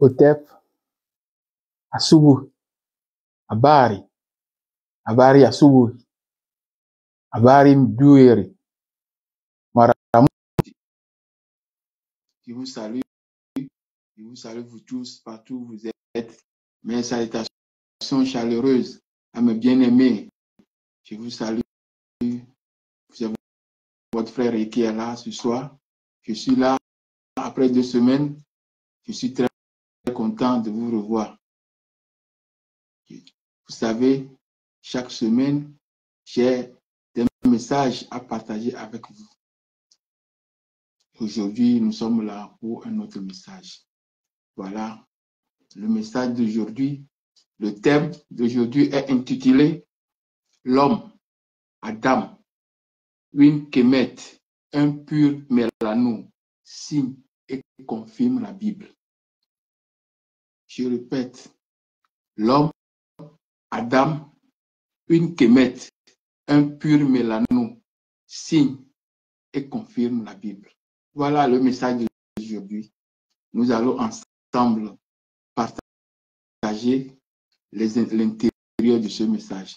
Otep, asubuhi, habari asubuhi, habari mbuheri, maramu. Je vous salue vous tous, partout où vous êtes. Mes salutations chaleureuses à mes bien-aimés. Je vous salue. C'est votre frère qui est là ce soir. Je suis là après 2 semaines. Je suis très content de vous revoir. Vous savez, chaque semaine, j'ai des messages à partager avec vous. Aujourd'hui, nous sommes là pour un autre message. Voilà le message d'aujourd'hui. Le thème d'aujourd'hui est intitulé « L'homme, Adam, une Kemet, un pur mélano, signe et confirme la Bible. » Je répète, l'homme, Adam, une Kemet, un pur mélano, signe et confirme la Bible. Voilà le message d'aujourd'hui. Nous allons ensemble partager l'intérieur de ce message.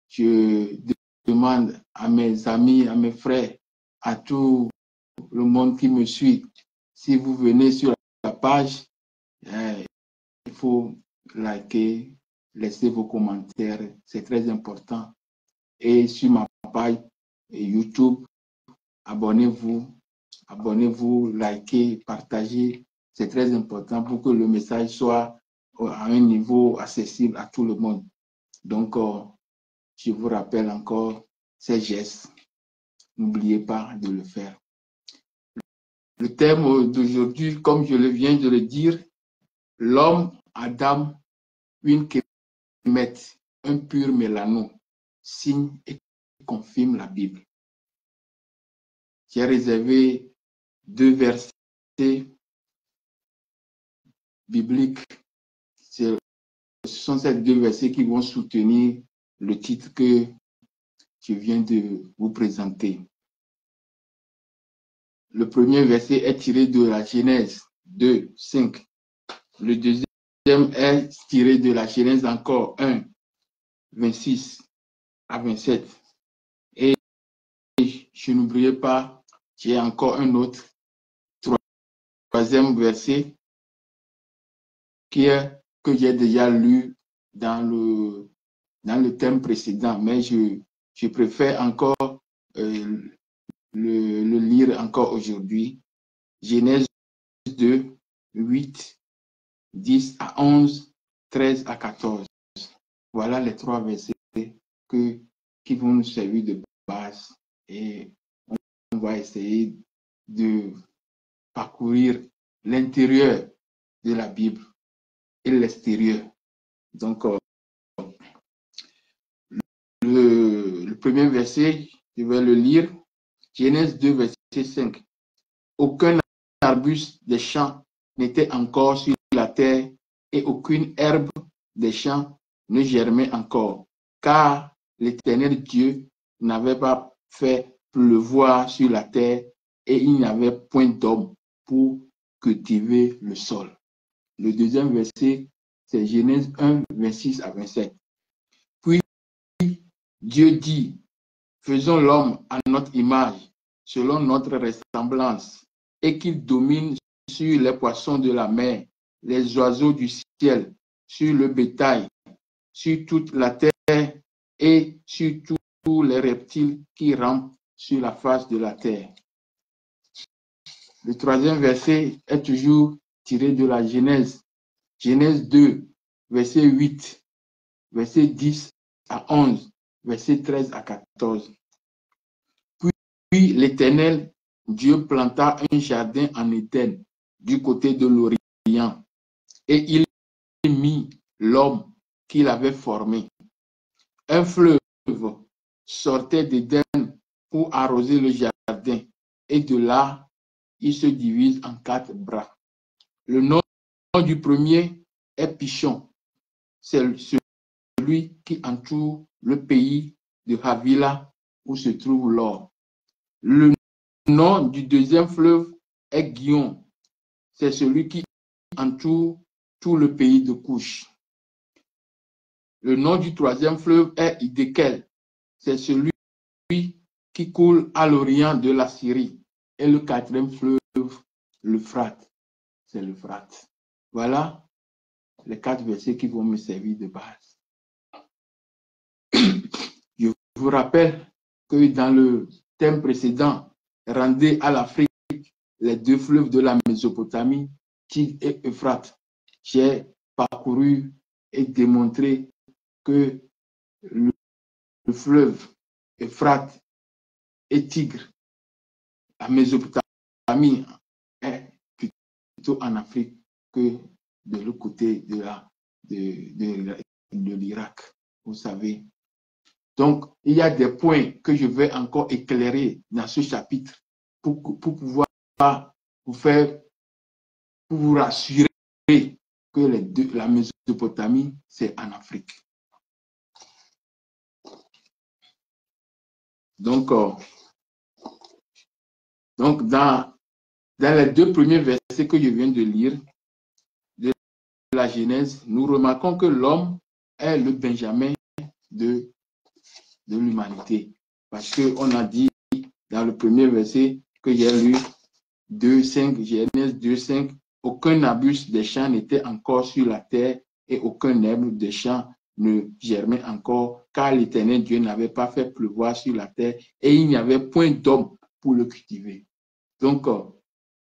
Je demande à mes amis, à mes frères, à tout le monde qui me suit, si vous venez sur la page, il faut liker, laisser vos commentaires, c'est très important. Et sur ma page YouTube, abonnez-vous, likez, partagez. C'est très important pour que le message soit à un niveau accessible à tout le monde. Donc, je vous rappelle encore ces gestes. N'oubliez pas de le faire. Le thème d'aujourd'hui, comme je viens de le dire, l'homme, Adam, une Kemet, un pur mélano, signe et confirme la Bible. J'ai réservé 2 versets bibliques. Ce sont ces 2 versets qui vont soutenir le titre que je viens de vous présenter. Le premier verset est tiré de la Genèse 2, 5. Le deuxième est tiré de la Genèse encore 1, 26 à 27. Et je n'oubliez pas, j'ai encore un autre, troisième verset que j'ai déjà lu dans le thème précédent, mais je préfère encore le lire encore aujourd'hui. Genèse 2, 8, 10 à 11, 13 à 14. Voilà les 3 versets qui vont nous servir de base et on va essayer de parcourir l'intérieur de la Bible et l'extérieur. Donc, le premier verset, je vais le lire. Genèse 2, verset 5. Aucun arbuste des champs n'était encore sur la terre et aucune herbe des champs ne germait encore, car l'Éternel Dieu n'avait pas fait pleuvoir sur la terre et il n'y avait point d'homme pour cultiver le sol. Le deuxième verset, c'est Genèse 1, 26 à 27. Puis Dieu dit, faisons l'homme à notre image, selon notre ressemblance, et qu'il domine sur les poissons de la mer, les oiseaux du ciel, sur le bétail, sur toute la terre et sur tous les reptiles qui rampent sur la face de la terre. Le troisième verset est toujours tiré de la Genèse. Genèse 2, verset 8, verset 10 à 11, verset 13 à 14. Puis l'Éternel Dieu planta un jardin en Éden du côté de l'Orient et il mit l'homme qu'il avait formé. Un fleuve sortait d'Éden pour arroser le jardin et de là, il se divise en 4 bras. Le nom du premier est Pishon. C'est celui qui entoure le pays de Havila où se trouve l'or. Le nom du deuxième fleuve est Gihon. C'est celui qui entoure tout le pays de Couche. Le nom du troisième fleuve est Hiddekel. C'est celui qui coule à l'orient de la Syrie. Et le quatrième fleuve, l'Euphrate, c'est l'Euphrate. Voilà les 4 versets qui vont me servir de base. Je vous rappelle que dans le thème précédent, rendez à l'Afrique les 2 fleuves de la Mésopotamie, Tigre et Euphrate. J'ai parcouru et démontré que le fleuve Euphrate et Tigre, la Mésopotamie est plutôt en Afrique que de l'autre côté de l'Irak, vous savez. Donc, il y a des points que je vais encore éclairer dans ce chapitre pour pouvoir vous rassurer que la Mésopotamie, c'est en Afrique. Donc dans les 2 premiers versets que je viens de lire de la Genèse, nous remarquons que l'homme est le Benjamin de l'humanité. Parce qu'on a dit dans le premier verset que j'ai lu, 2:5, Genèse 2:5, aucun arbuste des champs n'était encore sur la terre et aucun herbe des champs ne germait encore, car l'Éternel Dieu n'avait pas fait pleuvoir sur la terre et il n'y avait point d'homme pour le cultiver. Donc,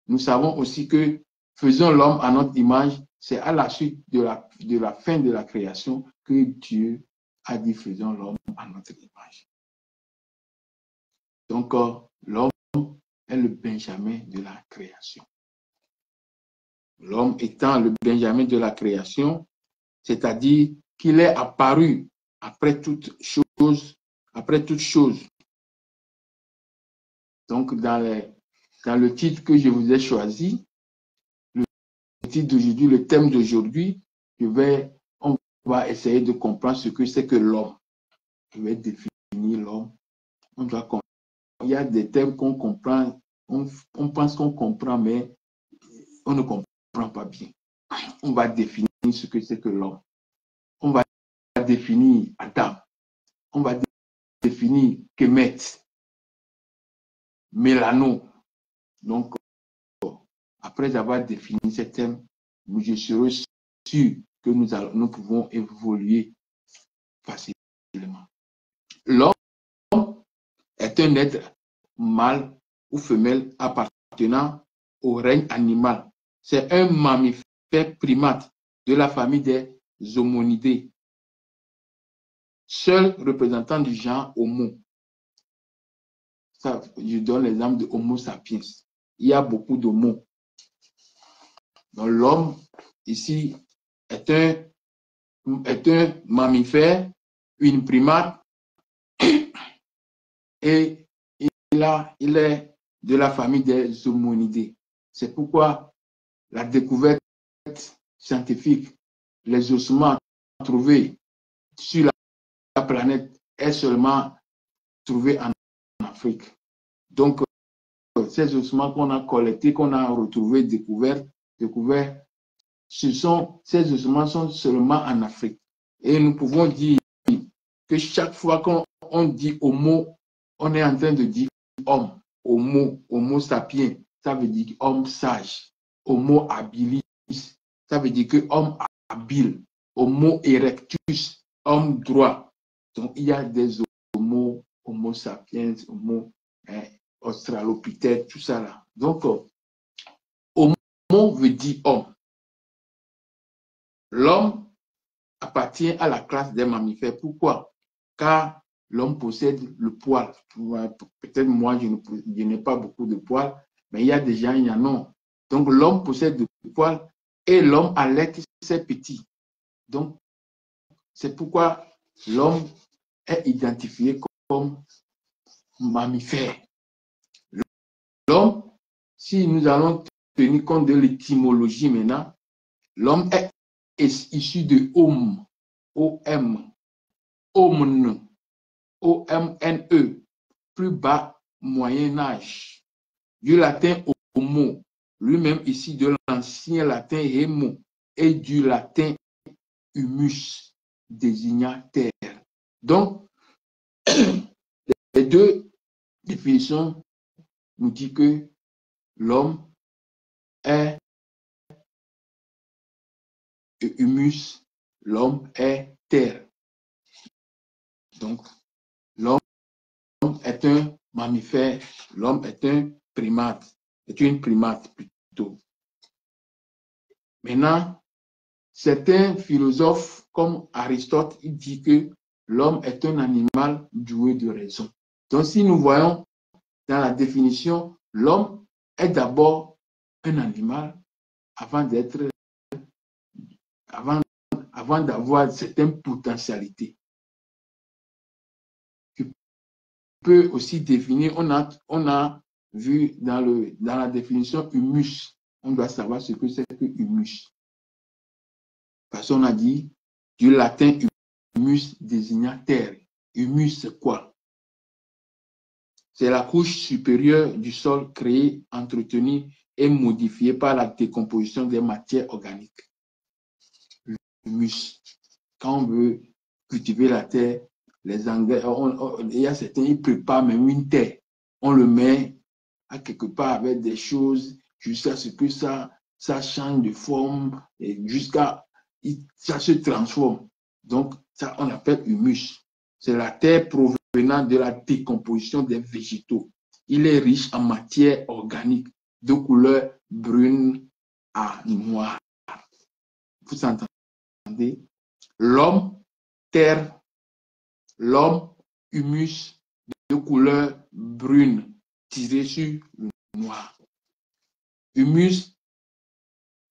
nous savons aussi que faisons l'homme à notre image, c'est à la suite de la fin de la création que Dieu a dit faisons l'homme à notre image. Donc, l'homme est le Benjamin de la création. L'homme étant le Benjamin de la création, c'est-à-dire qu'il est apparu après toute chose. Donc, dans le titre que je vous ai choisi, le titre d'aujourd'hui, le thème d'aujourd'hui, on va essayer de comprendre ce que c'est que l'homme. Je vais définir l'homme. On doit comprendre. Il y a des thèmes qu'on comprend, on pense qu'on comprend, mais on ne comprend pas bien. On va définir ce que c'est que l'homme. On va définir Adam. On va définir Kemet, Mélano. Donc, après avoir défini ces thèmes, je serai sûr que nous pouvons évoluer facilement. L'homme est un être mâle ou femelle appartenant au règne animal. C'est un mammifère primate de la famille des homonidés, seul représentant du genre Homo. Ça, je donne l'exemple de Homo sapiens. Il y a beaucoup d'Homo. Donc l'homme, ici, est un mammifère, une primate, et il est de la famille des homonidés. C'est pourquoi la découverte scientifique, les ossements trouvés sur la planète est seulement trouvés en Afrique. Donc, ces ossements qu'on a collectés, qu'on a retrouvés, découverts, ces ossements sont seulement en Afrique. Et nous pouvons dire que chaque fois qu'on dit homo, on est en train de dire homme. Homo sapiens, ça veut dire homme sage. Homo habilis, ça veut dire que homme habile. Homo erectus, homme droit. Donc, il y a des homo sapiens, homo australopithèque, tout ça là. Donc, homo veut dire homme. L'homme appartient à la classe des mammifères. Pourquoi? Car l'homme possède le poil. Peut-être moi, je n'ai pas beaucoup de poils, mais il y a des gens, il y en a. Donc, l'homme possède le poil et l'homme allaite ses petits. Donc, c'est pourquoi l'homme est identifié comme mammifère. L'homme, si nous allons tenir compte de l'étymologie maintenant, l'homme est issu de homme, O-M, omne, O-M-N-E, plus bas Moyen Âge, du latin homo, lui-même ici de l'ancien latin hémo et du latin humus, désignant terre. Donc, les deux définitions nous disent que l'homme est humus, l'homme est terre. Donc, l'homme est un mammifère, l'homme est un primate, est une primate plutôt. Maintenant, certains philosophes comme Aristote, il dit que l'homme est un animal doué de raison. Donc, si nous voyons dans la définition, l'homme est d'abord un animal avant d'être, avant d'avoir certaines potentialités. Tu peux aussi définir, on a vu dans la définition humus, on doit savoir ce que c'est que humus. Parce qu'on a dit du latin humus désignant terre. Humus, c'est quoi? C'est la couche supérieure du sol créée, entretenue et modifiée par la décomposition des matières organiques. Humus. Quand on veut cultiver la terre, les engrais, il y a certains, ils préparent même une terre. On le met à quelque part avec des choses jusqu'à ce que ça change de forme et jusqu'à ça se transforme. Donc, ça, on appelle humus. C'est la terre provenant de la décomposition des végétaux. Il est riche en matière organique de couleur brune à noire. Vous entendez? L'homme, terre, l'homme, humus de couleur brune tiré sur le noir. Humus,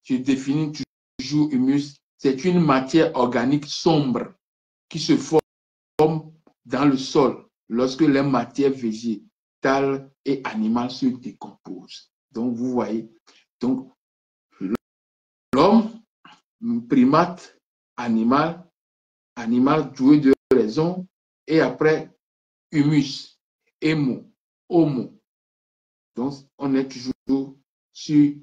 je définis toujours humus, c'est une matière organique sombre qui se forme dans le sol lorsque les matières végétales et animales se décomposent. Donc, vous voyez, donc l'homme, primate, animal doué de raison, et après, humus, hémo, homo. Donc, on est toujours sur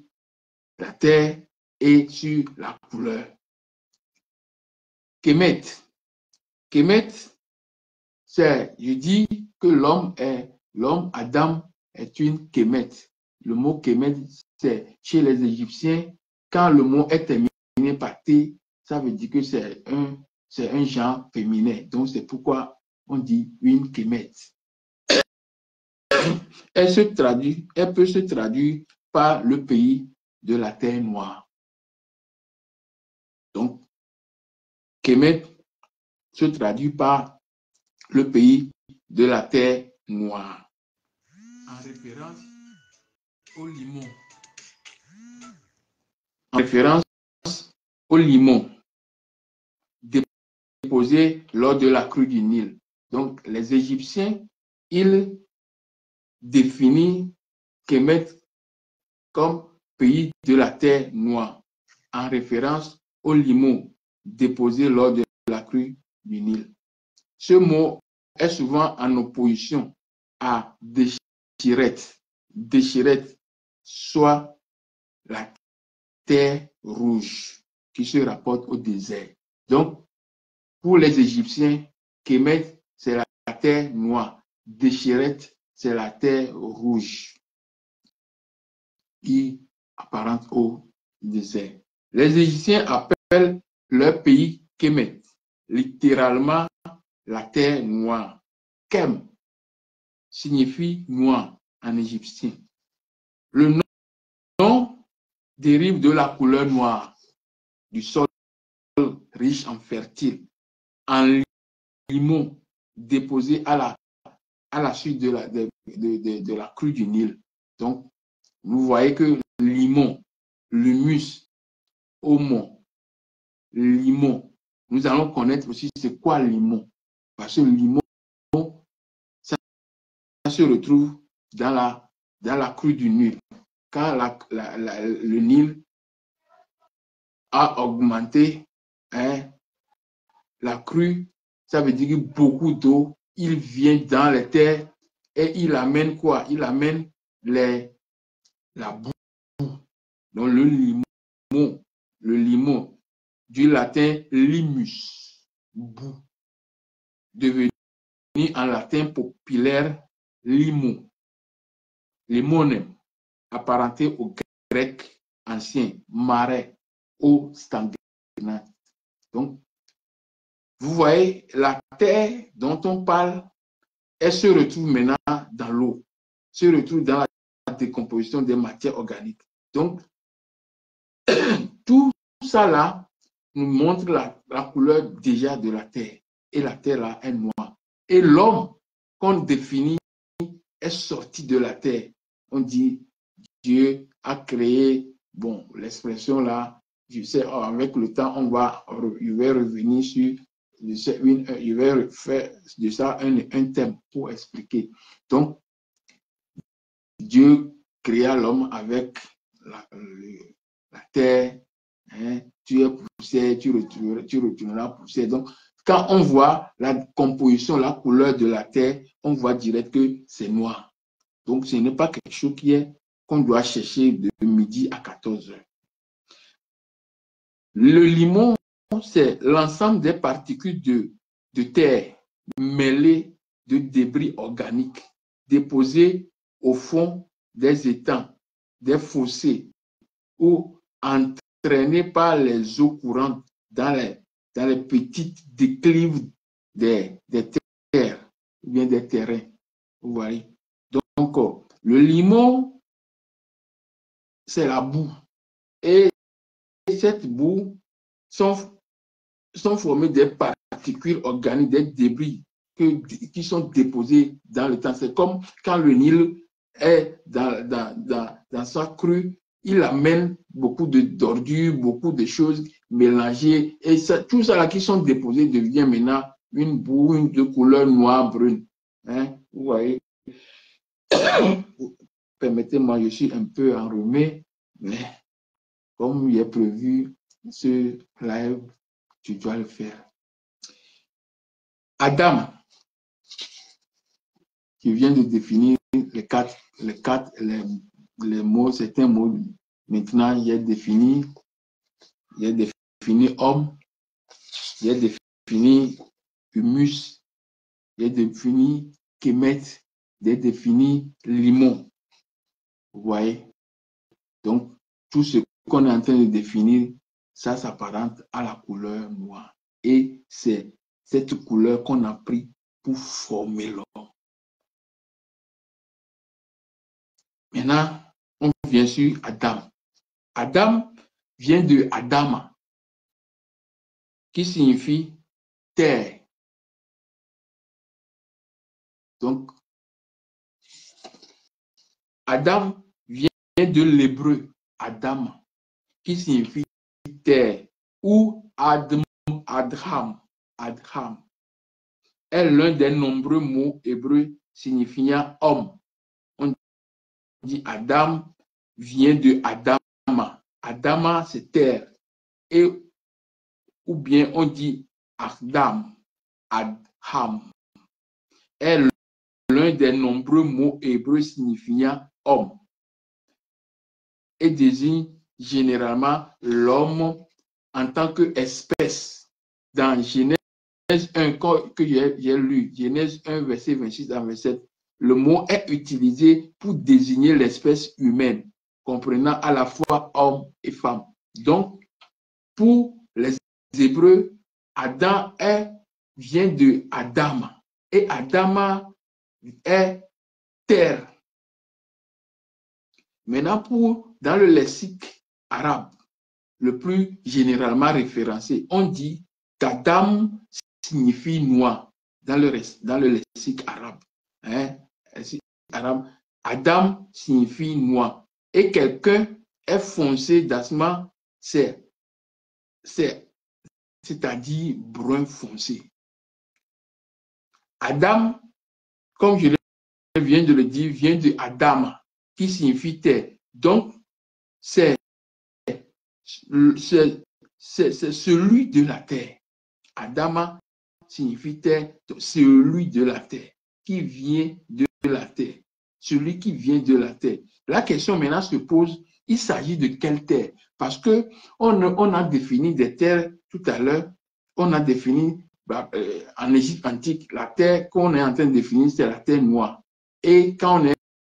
la terre et sur la couleur. Kemet. Kemet, c'est, je dis que l'homme, Adam, est une Kemet. Le mot Kemet, c'est chez les Égyptiens, quand le mot est terminé par T, ça veut dire que c'est un genre féminin. Donc, c'est pourquoi on dit une Kemet. Elle peut se traduire par le pays de la terre noire. Donc, Kemet se traduit par le pays de la terre noire. En référence au limon. En référence au limon déposé lors de la crue du Nil. Donc, les Égyptiens, ils définissent Kemet comme pays de la terre noire, en référence au limon déposé lors de la crue du Nil. Ce mot est souvent en opposition à déchirette. Déchirette, soit la terre rouge qui se rapporte au désert. Donc, pour les Égyptiens, Kemet, c'est la terre noire. Déchirette, c'est la terre rouge qui apparente au désert. Les Égyptiens appellent leur pays Kemet, littéralement la terre noire. Kem signifie noir en égyptien. Le nom dérive de la couleur noire du sol riche en fertile, en limon déposé à la suite de la crue du Nil. Donc, vous voyez que limon, l'humus, homo, limon. Nous allons connaître aussi c'est quoi limon. Parce que le limon, ça se retrouve dans la crue du Nil. Quand le Nil a augmenté, la crue, ça veut dire que beaucoup d'eau, il vient dans les terres et il amène quoi? Il amène la boue Donc le limon, du latin limus, boue, devenu en latin populaire limo, limonem, apparenté au grec ancien, marais, eau stagnante. Donc, vous voyez, la terre dont on parle, elle se retrouve maintenant dans l'eau, se retrouve dans la décomposition des matières organiques. Donc, tout ça là nous montre la couleur déjà de la terre. Et la terre là est noire. Et l'homme qu'on définit est sorti de la terre. On dit Dieu a créé, bon, l'expression là, je sais, avec le temps, je vais revenir sur, je vais faire de ça un thème pour expliquer. Donc, Dieu créa l'homme avec la terre, hein, tu es poussière, tu retourneras poussière. Donc, quand on voit la composition, la couleur de la terre, on voit direct que c'est noir. Donc, ce n'est pas quelque chose qu'on doit chercher de midi à 14 heures. Le limon, c'est l'ensemble des particules de terre mêlées de débris organiques déposés au fond des étangs, des fossés ou entraînés par les eaux courantes dans les petites déclives des terres ou bien des terrains. Vous voyez? Donc, le limon, c'est la boue. Et cette boue sont formées des particules organiques, des débris qui sont déposés dans le temps. C'est comme quand le Nil est dans sa crue, il amène beaucoup d'ordures, beaucoup de choses mélangées. Et tout ça là qui sont déposés devient maintenant une boue de couleur noire brune. Hein? Vous voyez? Permettez-moi, je suis un peu enrhumé, mais comme il est prévu ce live, tu dois le faire. Adam, qui vient de définir les mots, certains mots. Maintenant, il est défini homme, il est défini humus, il est défini kémet, il est défini limon. Vous voyez? Donc, tout ce qu'on est en train de définir, ça s'apparente à la couleur noire. Et c'est cette couleur qu'on a pris pour former l'homme. Maintenant, on vient sur Adam. Adam vient de Adama, qui signifie terre. Donc, Adam vient de l'hébreu Adam, qui signifie terre, ou Adham est l'un des nombreux mots hébreux signifiant homme. On dit Adam vient de Adama. Adama, c'est terre. Et, ou bien on dit Adam, Adham, est l'un des nombreux mots hébreux signifiant homme et désigne généralement l'homme en tant qu'espèce. Dans Genèse 1, que j'ai lu, Genèse 1, verset 26 à 27, le mot est utilisé pour désigner l'espèce humaine, comprenant à la fois homme et femme. Donc, pour les Hébreux, Adam vient de Adama. Et Adama est terre. Maintenant, dans le lexique arabe, le plus généralement référencé, on dit qu'Adam signifie noir dans le lexique arabe. Hein? Arabe. Adam signifie noir. Et quelqu'un est foncé d'asma, c'est-à-dire brun foncé. Adam, comme je viens de le dire, vient de Adama, qui signifie terre. Donc, c'est celui de la terre. Adama signifie terre, celui de la terre, qui vient de la terre. Celui qui vient de la terre. La question maintenant se pose, il s'agit de quelle terre? Parce que on a défini des terres tout à l'heure. On a défini en Égypte antique, la terre qu'on est en train de définir, c'est la terre noire. Et quand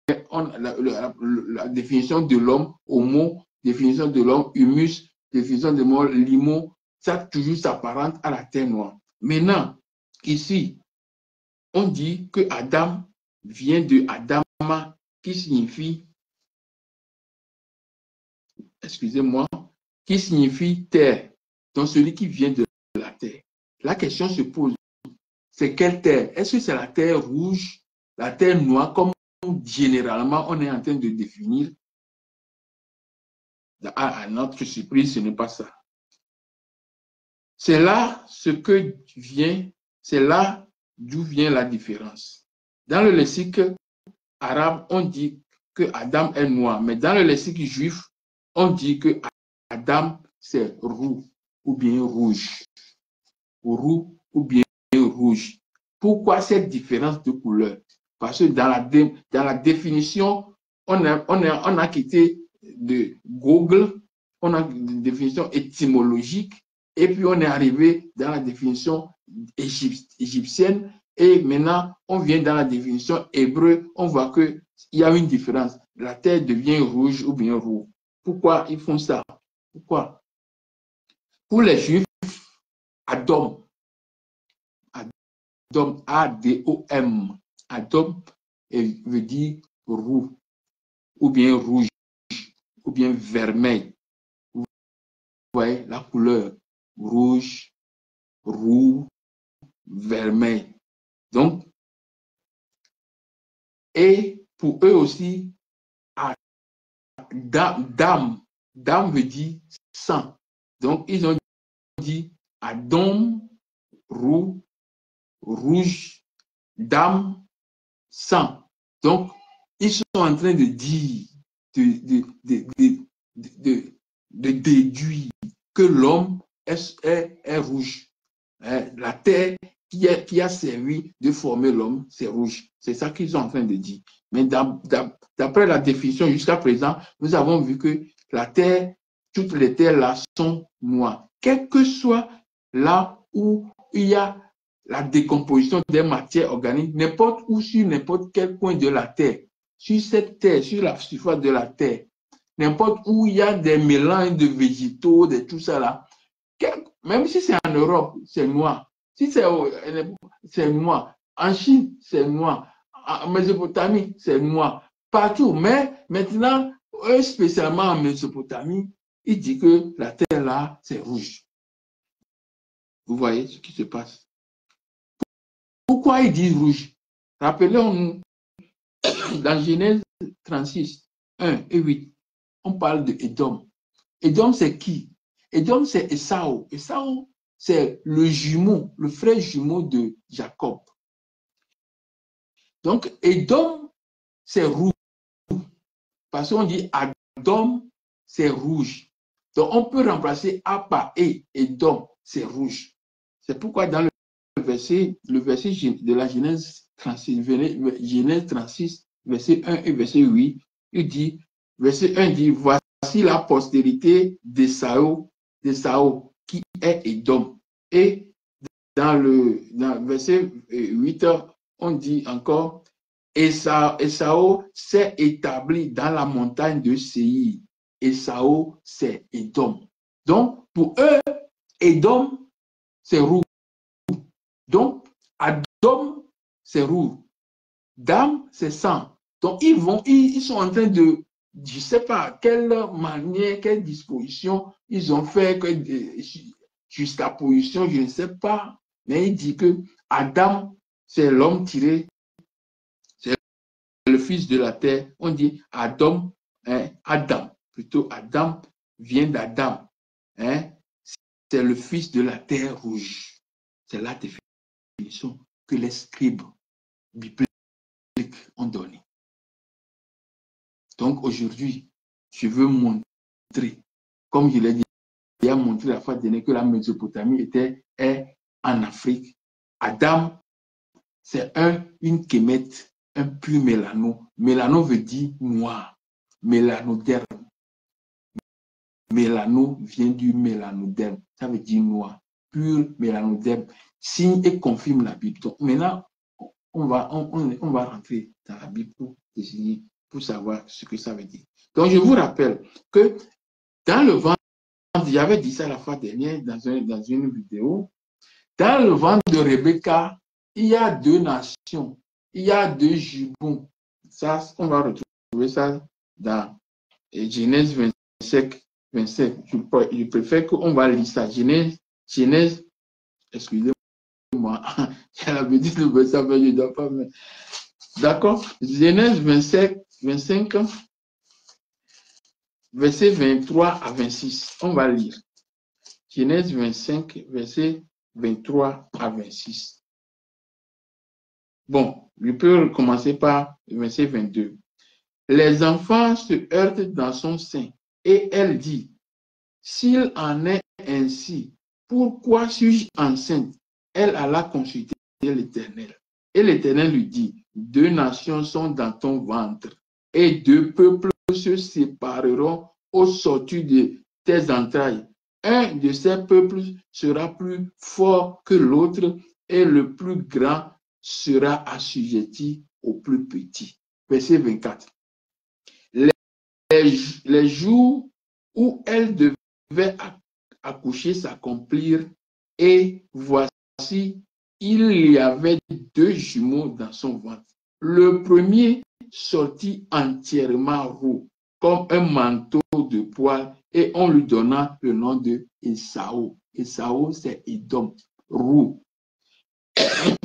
la définition de l'homme, homo, définition de l'homme, humus, définition de l'homme, limo, ça toujours s'apparente à la terre noire. Maintenant, ici, on dit que Adam vient de Adama, qui signifie, excusez-moi, qui signifie terre. Donc, celui qui vient de la terre. La question se pose, c'est quelle terre? Est-ce que c'est la terre rouge, la terre noire, comme généralement on est en train de définir? À notre surprise, ce n'est pas ça. C'est là c'est là d'où vient la différence. Dans le lexique arabe, on dit que Adam est noir, mais dans le lexique juif, on dit que Adam c'est roux ou bien rouge. Roux ou bien rouge. Pourquoi cette différence de couleur? Parce que dans la définition, on a quitté de Google, on a une définition étymologique, et puis on est arrivé dans la définition égyptienne, et maintenant on vient dans la définition hébreu, on voit qu'il y a une différence. La terre devient rouge ou bien roux. Pourquoi ils font ça? Pourquoi? Pour les Juifs, Adam, A-D-O-M, Adam veut dire roux, ou bien rouge, ou bien vermeil. Vous voyez la couleur rouge, roux, vermeil. Donc, et pour eux aussi, dame veut dire sang. Donc, ils ont dit Adam, roux, rouge, dame, sang. Donc, ils sont en train de dire, de déduire que l'homme est rouge. La terre qui a servi de former l'homme, c'est rouge. C'est ça qu'ils sont en train de dire. Mais d'après la définition jusqu'à présent, nous avons vu que la terre, toutes les terres là sont noires. Quel que soit là où il y a la décomposition des matières organiques, n'importe où, sur n'importe quel coin de la terre, sur cette terre, sur la surface de la terre, n'importe où il y a des mélanges de végétaux, de tout ça là, même si c'est en Europe, c'est noir. Si c'est noir. En Chine, c'est noir. En Mésopotamie, c'est noir. Partout. Mais maintenant, spécialement en Mésopotamie, il dit que la terre là, c'est rouge. Vous voyez ce qui se passe. Pourquoi il dit rouge? Rappelons-nous, dans Genèse 36, 1 et 8, on parle de Édom. Édom, c'est qui? Édom, c'est Esau. Esau, c'est le jumeau, le frère jumeau de Jacob. Donc, Édom, c'est rouge. Parce qu'on dit Adam, c'est rouge. Donc, on peut remplacer A par E. Édom, c'est rouge. C'est pourquoi dans le verset de la Genèse 36, verset 1 et verset 8, il dit, verset 1 dit, voici la postérité d'Esau, qui est Édom. Et dans verset 8, on dit encore, Esau s'est établi dans la montagne de Séir. Esau, c'est Édom. Donc, pour eux, Édom, c'est rouge. Donc, Adam, c'est rouge. Dame, c'est sang. Donc, ils sont en train de, je ne sais pas quelle manière, quelle disposition ils ont fait, jusqu'à position, je ne sais pas. Mais il dit que Adam, c'est l'homme tiré, c'est le fils de la terre. On dit Adam, Adam, plutôt Adam vient d'Adam. C'est le fils de la terre rouge. C'est la définition que les scribes bibliques ont donnée. Donc aujourd'hui, je veux montrer, comme je l'ai déjà montré la fois dernière, que la Mésopotamie est en Afrique. Adam, c'est une kémette, un pur mélano. Mélano veut dire noir, mélanoderme. mélano vient du mélanoderme. Ça veut dire noir. Pur mélanoderme. Signe et confirme la Bible. Donc, maintenant, on va rentrer dans la Bible pour désigner, pour savoir ce que ça veut dire. Donc, je vous rappelle que dans le ventre, j'avais dit ça la fois dernière dans une vidéo, dans le ventre de Rebecca, il y a 2 nations, il y a 2 jubons. Ça, on va retrouver ça dans Genèse 27. Je préfère qu'on va lire ça. Genèse, excusez-moi, j'ai l'habitude de voir ça, mais je ne dois pas. D'accord? Genèse 25, verset 23 à 26. On va lire. Genèse 25, verset 23 à 26. Bon, je peux commencer par verset 22. Les enfants se heurtent dans son sein et elle dit, s'il en est ainsi, pourquoi suis-je enceinte? Elle alla consulter l'Éternel. Et l'Éternel lui dit, 2 nations sont dans ton ventre et 2 peuples se sépareront au sortir de tes entrailles. Un de ces peuples sera plus fort que l'autre et le plus grand sera assujetti au plus petit. Verset 24. Les jours où elle devait accoucher s'accomplirent et voici, il y avait 2 jumeaux dans son ventre. Le premier sortit entièrement roux, comme un manteau de poil, et on lui donna le nom de Ésaü. Ésaü, c'est Édom, roux.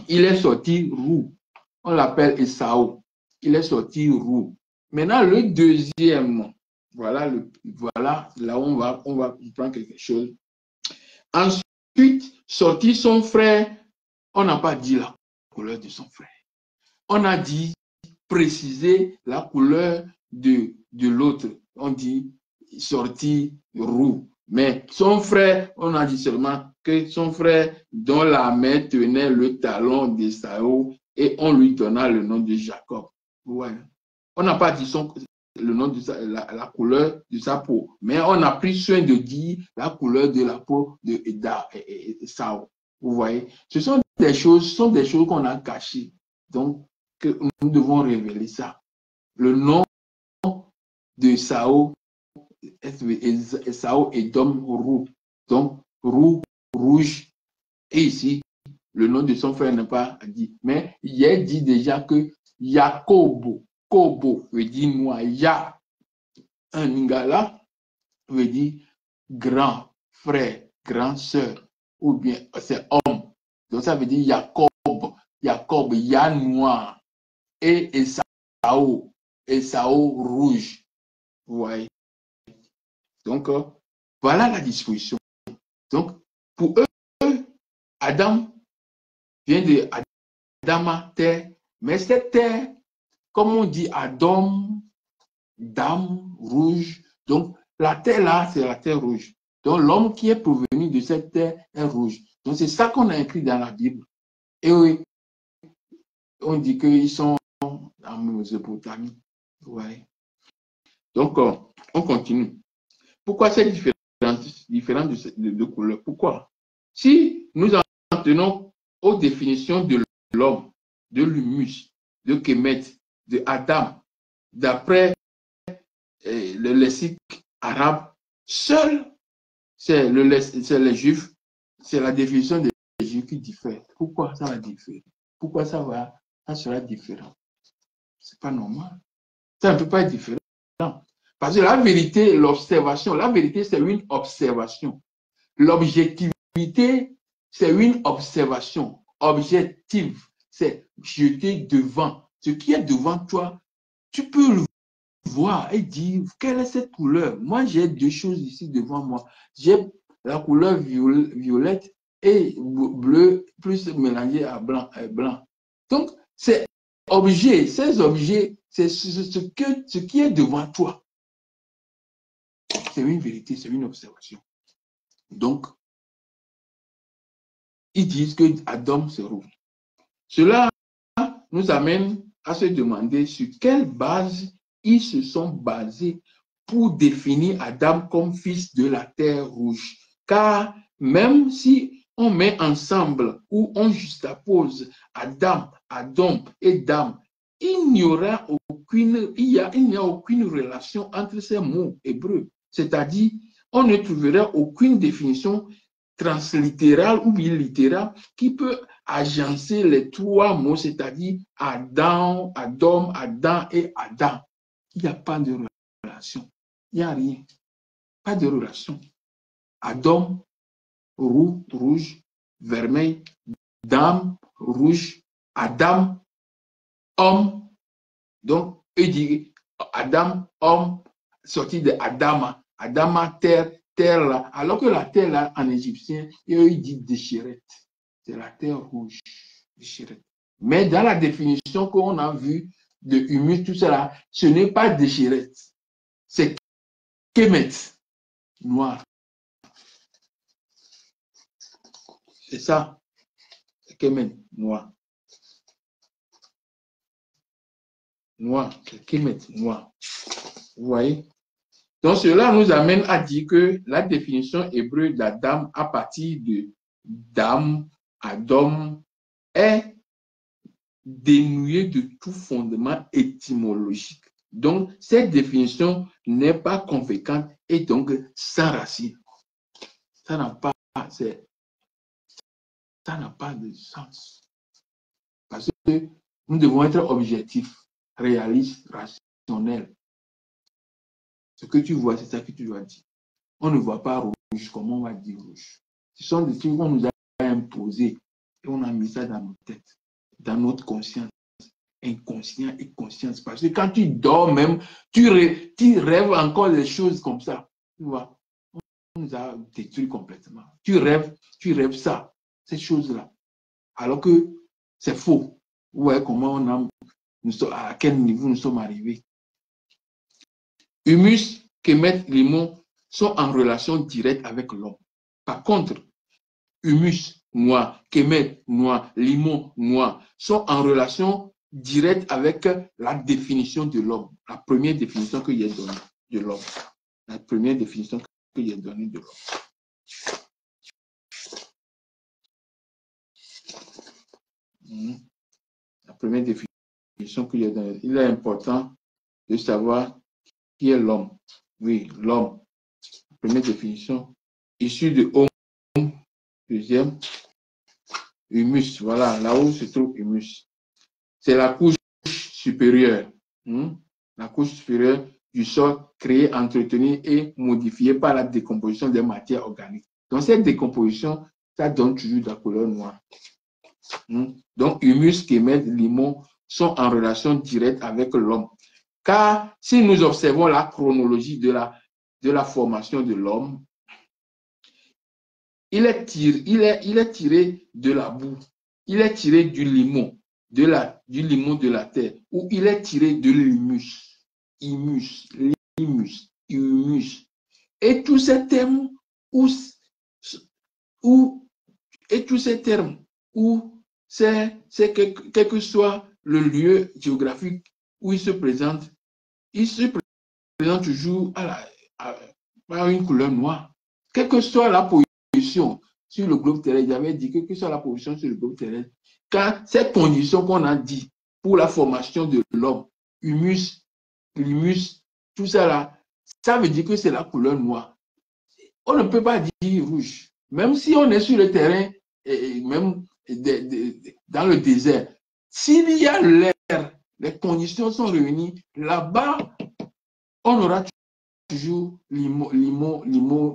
Il est sorti roux. On l'appelle Ésaü. Il est sorti roux. Maintenant, le deuxième, voilà là où on va prendre quelque chose. Ensuite, sorti son frère, on n'a pas dit la couleur de son frère. On a dit préciser la couleur de l'autre. On dit sorti roux. Mais son frère, on a dit seulement que son frère dont la mère tenait le talon d'Ésaü et on lui donna le nom de Jacob. Ouais. On n'a pas dit le nom de la couleur de sa peau, mais on a pris soin de dire la couleur de la peau de Ésaü. Vous voyez, ce sont des choses qu'on a cachées. Donc, que nous devons révéler ça. Le nom de Ésaü, Ésaü Édom roux. Donc, roux, rouge. Et ici, le nom de son frère n'est pas dit. Mais il est dit déjà que Yakobo, Kobo veut dire noir. Ya, un lingala veut dire grand frère, grande sœur, ou bien c'est homme. Donc ça veut dire Jacob, Ya noir. Et Ésaü rouge. Vous voyez. Donc, voilà la disposition. Donc, pour eux, Adam vient de Adama, terre. Mais cette terre, comme on dit Adam, dame, rouge. Donc, la terre là, c'est la terre rouge. Donc, l'homme qui est provenu de cette terre est rouge. Donc, c'est ça qu'on a écrit dans la Bible. Et oui, on dit qu'ils sont en Mésopotamie. Vous voyez. Donc, on continue. Pourquoi cette différence de couleur? Pourquoi? Si nous en tenons aux définitions de l'homme, de l'humus, de Kemet, de Adam, d'après le lexique arabe, seul, c'est les juifs, c'est la définition des juifs qui diffère. Pourquoi ça va différer? Pourquoi ça sera différent? C'est pas normal. Ça ne peut pas être différent. Parce que la vérité, l'observation, la vérité, c'est une observation. L'objectivité, c'est une observation. Objective, c'est jeter devant. Ce qui est devant toi, tu peux le voir et dire, quelle est cette couleur? Moi, j'ai 2 choses ici devant moi. J'ai la couleur violette et bleu, plus mélangé à blanc. Donc, ces objets, c'est ce qui est devant toi. C'est une vérité, c'est une observation. Donc, ils disent que Adam c'est rouge. Cela nous amène à se demander sur quelle base ils se sont basés pour définir Adam comme fils de la terre rouge. Car même si on met ensemble ou on juxtapose Adam, Adom et Dam, il n'y a aucune relation entre ces mots hébreux. C'est-à-dire, on ne trouverait aucune définition translittérale ou bilittérale qui peut agencer les trois mots, c'est-à-dire Adam, Adom, Adam et Adam. Il n'y a pas de relation. Il n'y a rien. Pas de relation. Adam, rouge, vermeil, dame, rouge, Adam, homme. Donc, il dit Adam, homme, sorti de Adama. Adama, terre, terre là. Alors que la terre là, en égyptien, il dit déchirette. C'est la terre rouge, déchirette. Mais dans la définition qu'on a vue de humus, tout cela, ce n'est pas déchirette. C'est kémet, noir. C'est ça. C'est kémet, noir. Noir, c'est kémet, noir. Vous voyez? Donc, cela nous amène à dire que la définition hébreu d'Adam à partir de Dam, Adom, est dénuée de tout fondement étymologique. Donc, cette définition n'est pas convaincante et donc sans racine. Ça n'a pas de sens. Parce que nous devons être objectifs, réalistes, rationnels. Ce que tu vois, c'est ça que tu dois dire. On ne voit pas rouge, comment on va dire rouge? Ce sont des trucs qu'on nous a imposés et on a mis ça dans nos têtes, dans notre conscience, inconscient et conscience. Parce que quand tu dors même, tu rêves encore des choses comme ça. Tu vois, on nous a détruit complètement. Tu rêves ça, ces choses-là. Alors que c'est faux. Ouais, comment à quel niveau nous sommes arrivés. Humus, kémet, limon sont en relation directe avec l'homme. Par contre, humus, noir, kémet, noir, limon, noir, sont en relation directe avec la définition de l'homme. La première définition que j'ai donnée de l'homme. La première définition que j'ai donnée de l'homme. La première définition que j'ai donnée. Il est important de savoir qui est l'homme. Oui, l'homme. Première définition. Issu de homme. Deuxième. Humus. Voilà, là où se trouve humus. C'est la couche supérieure. La couche supérieure du sol créée, entretenue et modifiée par la décomposition des matières organiques. Donc, cette décomposition, ça donne toujours de la couleur noire. Donc, humus, kémet, limon sont en relation directe avec l'homme. Car si nous observons la chronologie de la formation de l'homme, il est tiré de la boue, il est tiré du limon de la terre, ou il est tiré de l'humus, humus. Et tous ces termes c'est quel que soit le lieu géographique où il se présente toujours par une couleur noire. Quelle que soit la position sur le globe terrestre, j'avais dit, quelle que soit la position sur le globe terrestre, quand ces conditions qu'on a dit pour la formation de l'homme, humus, limus, tout ça là, ça veut dire que c'est la couleur noire. On ne peut pas dire rouge. Même si on est sur le terrain, et même dans le désert, s'il y a l'air, les conditions sont réunies, là-bas, on aura toujours limon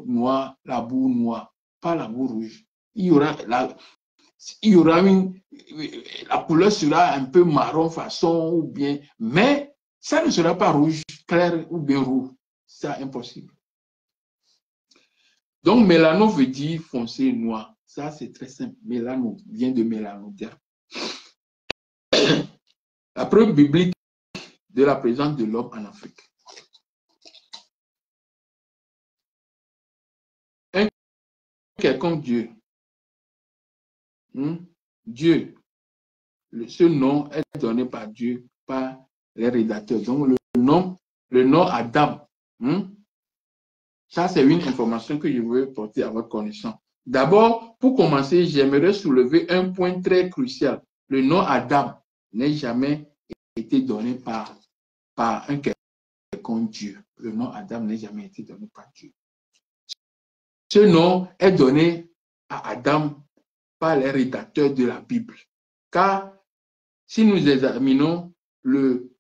noir, la boue noire, pas la boue rouge. La couleur sera un peu marron façon ou bien, mais ça ne sera pas rouge clair ou bien rouge. C'est impossible. Donc, mélano veut dire foncé noir. Ça, c'est très simple. Mélano vient de mélanoderme. La preuve biblique de la présence de l'homme en Afrique. Un quelconque Dieu. Dieu. Ce nom est donné par Dieu, par les rédacteurs. Donc, le nom Adam Ça, c'est une information que je veux porter à votre connaissance. D'abord, pour commencer, j'aimerais soulever un point très crucial. Le nom Adam n'a jamais été donné par un quelconque Dieu. Le nom Adam n'a jamais été donné par Dieu. Ce nom est donné à Adam par les rédacteurs de la Bible. Car si nous examinons le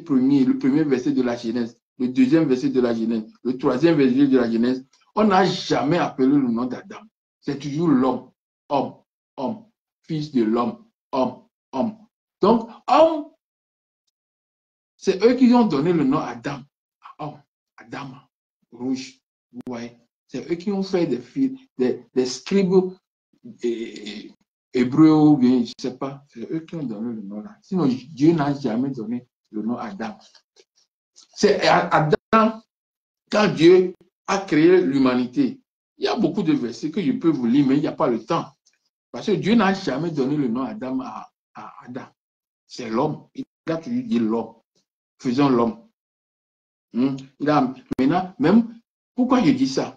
premier verset de la Genèse, le deuxième verset de la Genèse, le troisième verset de la Genèse, on n'a jamais appelé le nom d'Adam. C'est toujours l'homme, homme, homme, fils de l'homme, homme, homme. Donc, homme, c'est eux qui ont donné le nom Adam. Homme, Adam, rouge, vous voyez. C'est eux qui ont fait des scribes hébreux ou bien, je ne sais pas. C'est eux qui ont donné le nom là. Sinon, Dieu n'a jamais donné le nom Adam. C'est Adam, quand Dieu a créé l'humanité. Il y a beaucoup de versets que je peux vous lire, mais il n'y a pas le temps. Parce que Dieu n'a jamais donné le nom Adam à Adam. C'est l'homme. Il a toujours dit l'homme. Faisons l'homme. Maintenant, même, pourquoi je dis ça?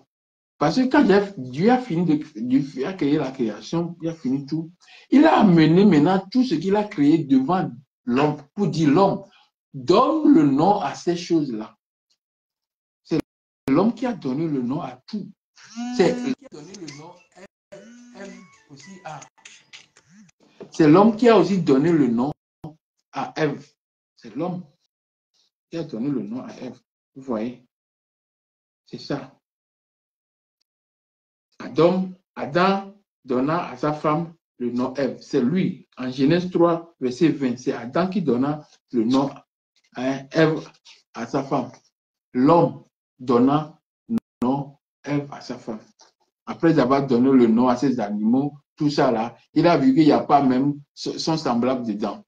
Parce que quand Dieu a fini Dieu a créé la création, il a fini tout, il a amené maintenant tout ce qu'il a créé devant l'homme, pour dire l'homme, donne le nom à ces choses-là. C'est l'homme qui a donné le nom à tout. C'est l'homme qui a donné le nom aussi à. C'est l'homme qui a aussi donné le nom à Ève. C'est l'homme qui a donné le nom à Ève. Vous voyez? C'est ça. Adam donna à sa femme le nom Ève. C'est lui, en Genèse 3, verset 20. C'est Adam qui donna le nom Ève à sa femme. L'homme donna le nom Ève à sa femme. Après avoir donné le nom à ses animaux, tout ça là, il a vu qu'il n'y a pas même son semblable dedans.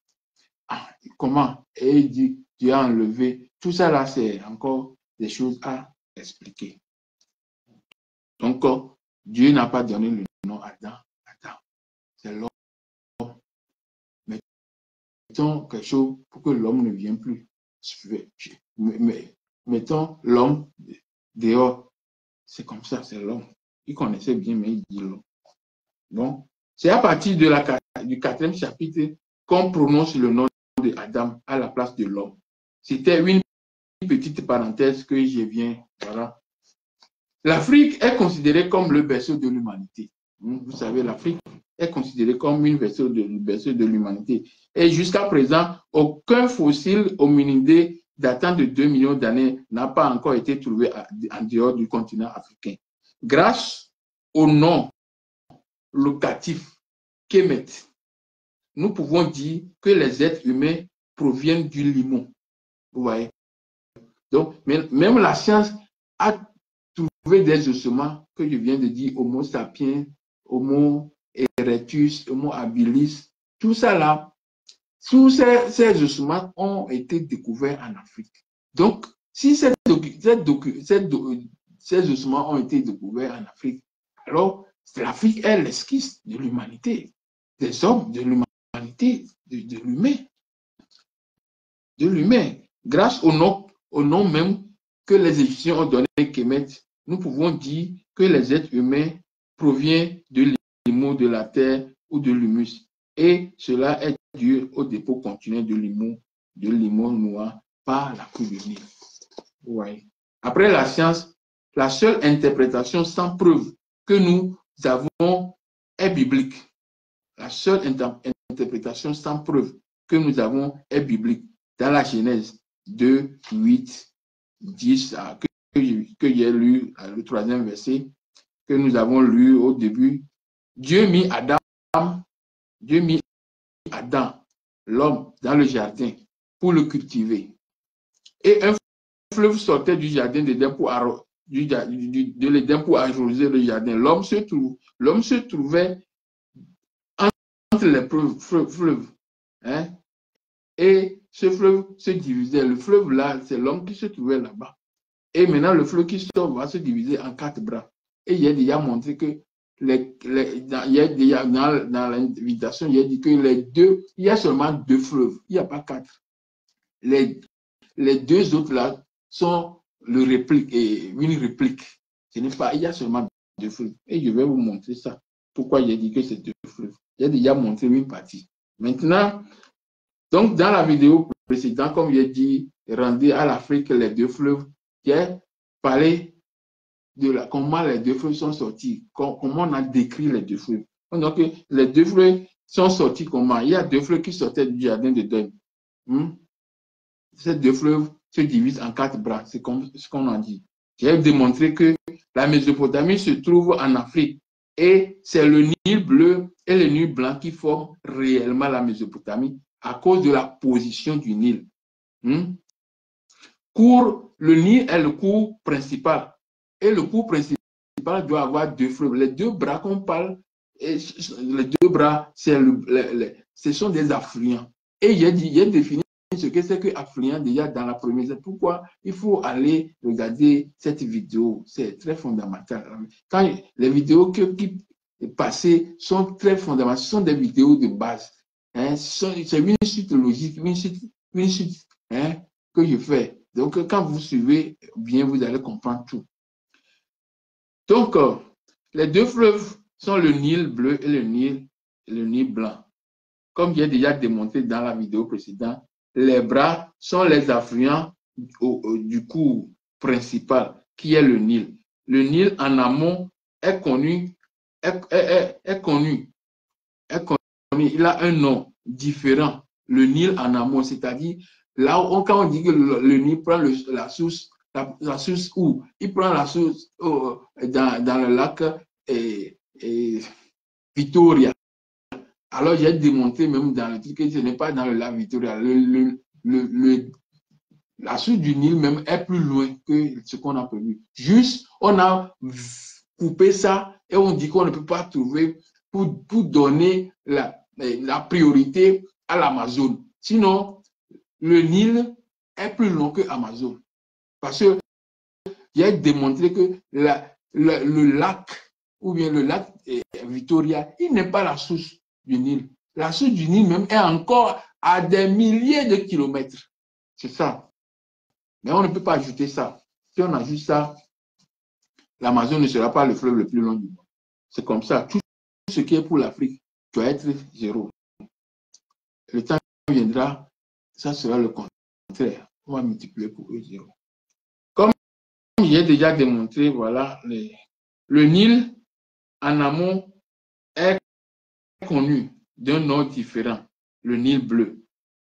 Comment? Et il dit, Dieu a enlevé. Tout ça là, c'est encore des choses à expliquer. Donc, Dieu n'a pas donné le nom Adam. C'est l'homme. Mettons quelque chose pour que l'homme ne vienne plus. Mettons l'homme dehors. C'est comme ça, c'est l'homme. Il connaissait bien, mais il dit l'homme. Bon, c'est à partir du 4e chapitre qu'on prononce le nom de Adam à la place de l'homme. C'était une petite parenthèse que je viens. Voilà. L'Afrique est considérée comme le berceau de l'humanité. Vous savez, l'Afrique est considérée comme une berceau de l'humanité. Et jusqu'à présent, aucun fossile hominidé datant de 2 millions d'années n'a pas encore été trouvé en dehors du continent africain. Grâce au nom locatif Kemet, nous pouvons dire que les êtres humains proviennent du limon. Vous voyez? Donc, même la science a trouvé des ossements que je viens de dire, Homo sapiens, Homo erectus, Homo habilis, tout ça là, tous ces ossements ont été découverts en Afrique. Donc, si ces ossements ont été découverts en Afrique, alors l'Afrique est l'esquisse de l'humanité, des hommes, de l'humanité, de l'humain. Grâce au nom même que les Égyptiens ont donné Kemet, nous pouvons dire que les êtres humains proviennent de l'humus de la terre ou de l'humus. Et cela est dû au dépôt continu de limon noir par la coupe de Nil. Ouais. Après la science, la seule interprétation sans preuve que nous avons est biblique. La seule interprétation sans preuve que nous avons est biblique. Dans la Genèse 2, 8, 10, que j'ai lu, le 3e verset, que nous avons lu au début, Dieu mit Adam, l'homme, dans le jardin pour le cultiver. Et un fleuve sortait du jardin d'Éden pour arroser le jardin. L'homme se trouvait entre les fleuves. Hein? Et ce fleuve se divisait. Le fleuve là, c'est l'homme qui se trouvait là-bas. Et maintenant, le fleuve qui sort va se diviser en 4 bras. Et il a déjà montré que dans l'invitation, il a dit que il y a seulement 2 fleuves. Il n'y a pas 4. Les 2 autres là sont une réplique. Ce n'est pas, il y a seulement deux fleuves. Et je vais vous montrer ça. Pourquoi j'ai dit que c'est deux fleuves. J'ai déjà montré une partie. Maintenant, donc dans la vidéo précédente, comme j'ai dit, rendez à l'Afrique les deux fleuves, j'ai parlé de comment les deux fleuves sont sortis, comment on a décrit les deux fleuves. Donc, les deux fleuves sont sortis comment? Il y a deux fleuves qui sortaient du jardin de Deuil. Ces deux fleuves se divisent en 4 bras, c'est comme ce qu'on a dit. J'ai démontré que la Mésopotamie se trouve en Afrique et c'est le Nil bleu et le Nil blanc qui forment réellement la Mésopotamie à cause de la position du Nil. Le Nil est le cours principal et le cours principal doit avoir deux fleuves. Les deux bras qu'on parle, les deux bras, ce sont des affluents. Et j'ai défini ce que c'est que affluent déjà dans la première. Pourquoi il faut aller regarder cette vidéo? C'est très fondamental. Quand les vidéos qui passées sont très fondamentales, ce sont des vidéos de base. C'est une suite logique, une suite que je fais. Donc, quand vous suivez bien, vous allez comprendre tout. Donc, les deux fleuves sont le Nil bleu et le Nil blanc. Comme j'ai déjà démontré dans la vidéo précédente, les bras sont les affluents du cours principal, qui est le Nil. Le Nil en amont est connu. Il a un nom différent. Le Nil en amont, c'est-à-dire là où quand on dit que le Nil prend la source où? Il prend la source dans le lac Victoria. Alors, j'ai démontré même dans le truc que ce n'est pas dans le lac Victoria. La source du Nil même est plus loin que ce qu'on a prévu. Juste, on a coupé ça et on dit qu'on ne peut pas trouver pour donner la priorité à l'Amazone. Sinon, le Nil est plus long que l'Amazone. Parce que j'ai démontré que le lac, ou bien le lac Victoria, il n'est pas la source du Nil. La source du Nil même est encore à des milliers de kilomètres. C'est ça. Mais on ne peut pas ajouter ça. Si on ajoute ça, l'Amazone ne sera pas le fleuve le plus long du monde. C'est comme ça. Tout ce qui est pour l'Afrique doit être zéro. Le temps viendra, ça sera le contraire. On va multiplier pour eux zéro. Comme j'ai déjà démontré, voilà, le Nil en amont est connu d'un nom différent, le Nil bleu.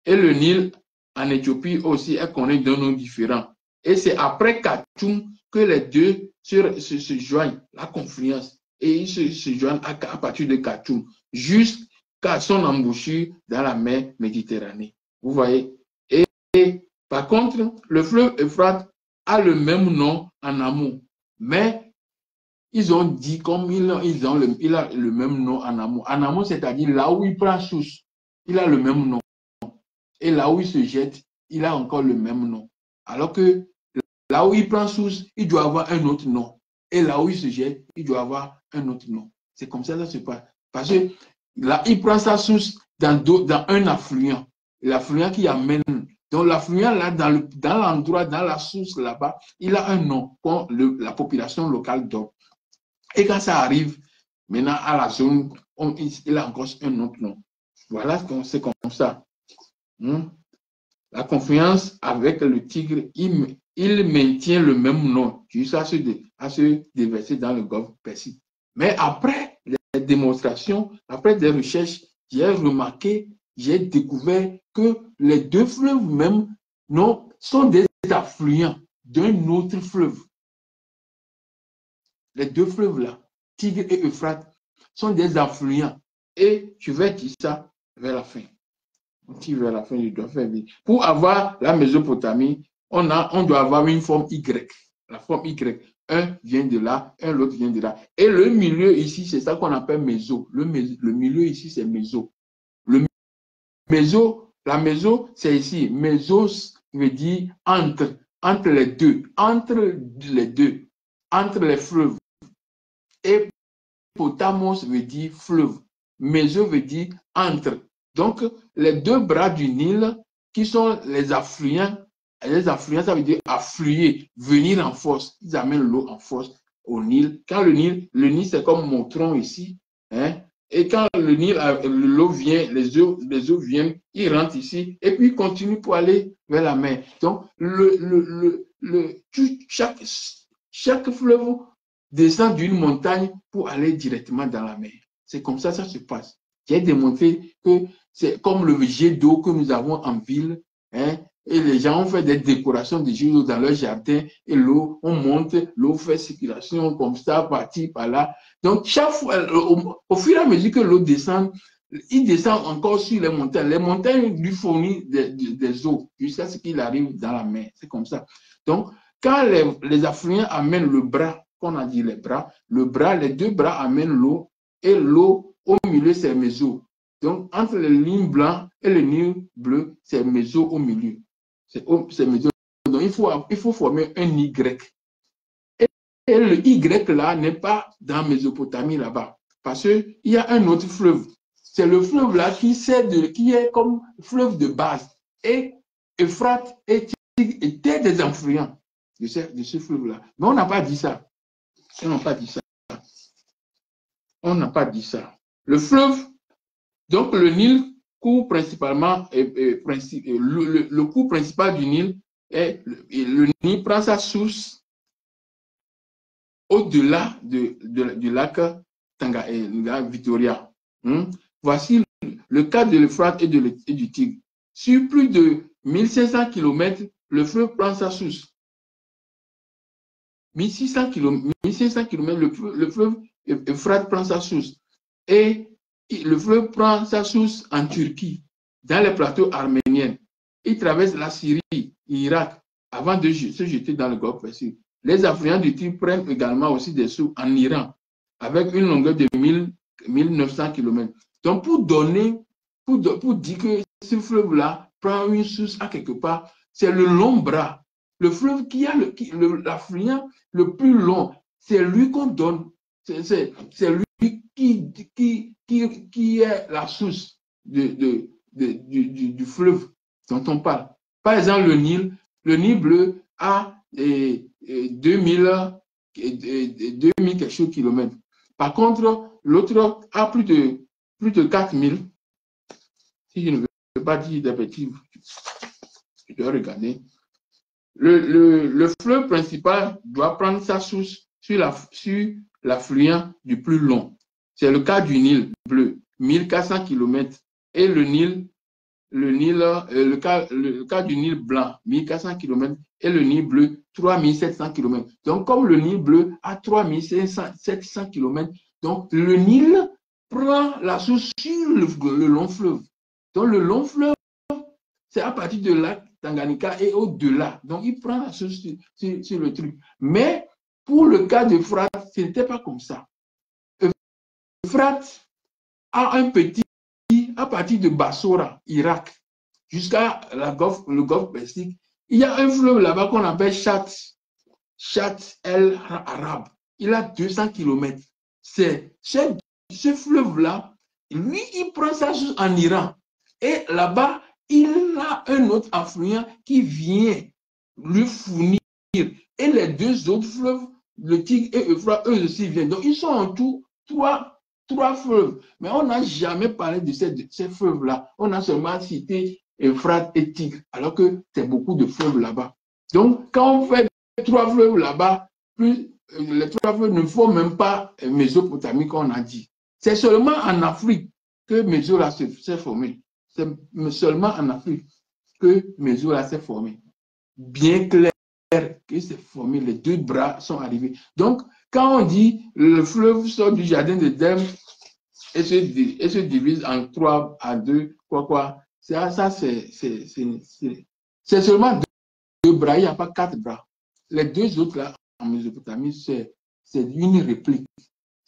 Et le Nil en Éthiopie aussi est connu d'un nom différent. Et c'est après Khartoum que les deux se joignent, la confluence. Et ils se joignent à partir de Khartoum, jusqu'à son embouchure dans la mer Méditerranée. Vous voyez? Et par contre, le fleuve Euphrate a le même nom en amont. Mais ils ont dit, comme il a le même nom en amont. En amont, c'est-à-dire là où il prend source, il a le même nom. Et là où il se jette, il a encore le même nom. Alors que là où il prend source, il doit avoir un autre nom. Et là où il se jette, il doit avoir un autre nom. C'est comme ça que ça se passe. Parce que là, il prend sa source dans un affluent. L'affluent qui amène. Donc l'affluent là, dans l'endroit, dans la source là-bas, il a un nom que la population locale donne. Et quand ça arrive, maintenant à la zone, il a encore un autre nom. Voilà, c'est comme ça. La confiance avec le tigre, il maintient le même nom jusqu'à se déverser dans le golfe Persique. Mais après les démonstrations, après des recherches, j'ai découvert que les deux fleuves même sont des affluents d'un autre fleuve. Les deux fleuves là, Tigre et Euphrate, sont des affluents. Et je vais dire ça vers la fin. Vers la fin, je dois faire vite. Pour avoir la Mésopotamie, on doit avoir une forme Y. La forme Y. Un vient de là, l'autre vient de là. Et le milieu ici, c'est ça qu'on appelle méso. Le milieu ici, c'est méso. La méso, c'est ici. Mésos veut dire entre les deux, entre les fleuves. Et potamos veut dire fleuve. Méso veut dire entre. Donc, les deux bras du Nil, qui sont les affluents Les affluents, ça veut dire affluer, venir en force. Ils amènent l'eau en force au Nil. Quand le Nil c'est comme mon tronc ici. Hein? Et quand le Nil, l'eau vient, les eaux viennent, ils rentrent ici et puis ils continuent pour aller vers la mer. Donc, chaque fleuve descend d'une montagne pour aller directement dans la mer. C'est comme ça se passe. J'ai démontré que c'est comme le jet d'eau que nous avons en ville. Hein? Et les gens ont fait des décorations de jets d'eau dans leur jardin et l'eau, on monte, l'eau fait circulation comme ça, partie par là. Donc, chaque fois, au fur et à mesure que l'eau descend, il descend encore sur les montagnes. Les montagnes lui fournissent des eaux jusqu'à ce qu'il arrive dans la mer. C'est comme ça. Donc, quand les affluents amènent le bras, qu'on a dit les bras, les deux bras amènent l'eau et l'eau au milieu, c'est mes eaux. Donc, entre les lignes blanches et les lignes bleues, c'est mes eaux au milieu. C'est mes eaux. Donc, il faut former un Y. Et le Y là n'est pas dans Mésopotamie là-bas. Parce qu'il y a un autre fleuve. C'est le fleuve là qui est comme fleuve de base. Et Euphrate et Tigre étaient des affluents de ce fleuve-là. Mais on n'a pas dit ça. On n'a pas dit ça. On n'a pas dit ça. Le fleuve, donc le Nil court principalement, le cours principal du Nil, le Nil prend sa source au-delà du lac Victoria. Voici le cas de l'Euphrate et du Tigre. Sur plus de 1500 km, le fleuve prend sa source. 1600 km, 1500 km, le fleuve Euphrate prend sa source. Et le fleuve prend sa source en Turquie, dans les plateaux arméniens. Il traverse la Syrie, l'Irak, avant de se jeter dans le Golfe Persique. Les affluents du Tigre prennent également aussi des sources en Iran, avec une longueur de 1900 km. Donc, pour dire que ce fleuve-là prend une source à quelque part, c'est le long bras. Le fleuve qui a l'affluent le plus long, c'est lui qu'on donne. C'est lui qui est la source du fleuve dont on parle. Par exemple, le Nil bleu a 2000 quelque chose kilomètres. Par contre, l'autre a plus de 4000. Si je ne veux pas dire des bêtises, je dois regarder. Le fleuve principal doit prendre sa source sur l'affluent du plus long. C'est le cas du Nil bleu, 1400 km. Et le cas du Nil blanc, 1400 km. Et le Nil bleu, 3700 km. Donc, comme le Nil bleu a 3700 km, donc le Nil prend la source sur le long fleuve. Donc, le long fleuve, c'est à partir de lac Tanganyika et au-delà. Donc, il prend la source sur le truc. Mais pour le cas de Euphrate, ce n'était pas comme ça. Euphrate a un petit, à partir de Bassora, Irak, jusqu'à le Golfe Persique. Il y a un fleuve là-bas qu'on appelle Chat el Arab. Il a 200 km. C'est ce fleuve-là, lui, il prend sa source en Iran. Et là-bas, il a un autre affluent qui vient lui fournir. Et les deux autres fleuves, le Tigre et Euphrate, eux aussi viennent. Donc, ils sont en tout trois fleuves. Mais on n'a jamais parlé de ces fleuves-là. On a seulement cité Euphrate et Tigre, alors que c'est beaucoup de fleuves là-bas. Donc, quand on fait 3 fleuves là-bas, les 3 fleuves ne font même pas Mésopotamie qu'on a dit. C'est seulement en Afrique que Mésola s'est formé. C'est seulement en Afrique que Mésola s'est formé. Bien clair que c'est formé, les 2 bras sont arrivés. Donc, quand on dit le fleuve sort du jardin de Dem et se divise en 3 à 2, ça c'est seulement 2 bras, il n'y a pas 4 bras. Les 2 autres là, en Mésopotamie, c'est une réplique.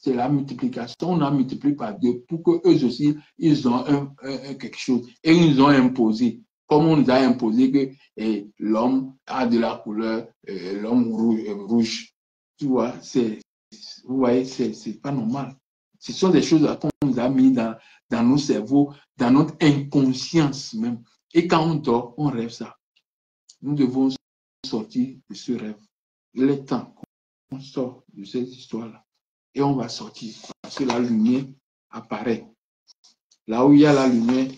C'est la multiplication. On a multiplié par 2 pour qu'eux aussi, ils ont quelque chose. Et ils nous ont imposé, comme on nous a imposé que l'homme a de la couleur, l'homme rouge. Tu vois, vous voyez, c'est pas normal. Ce sont des choses qu'on nous a mis dans nos cerveaux, dans notre inconscience même. Et quand on dort, on rêve ça. nous devons sortir de ce rêve. Il est temps qu'on sort de cette histoire-là. Et on va sortir parce que la lumière apparaît. Là où il y a la lumière,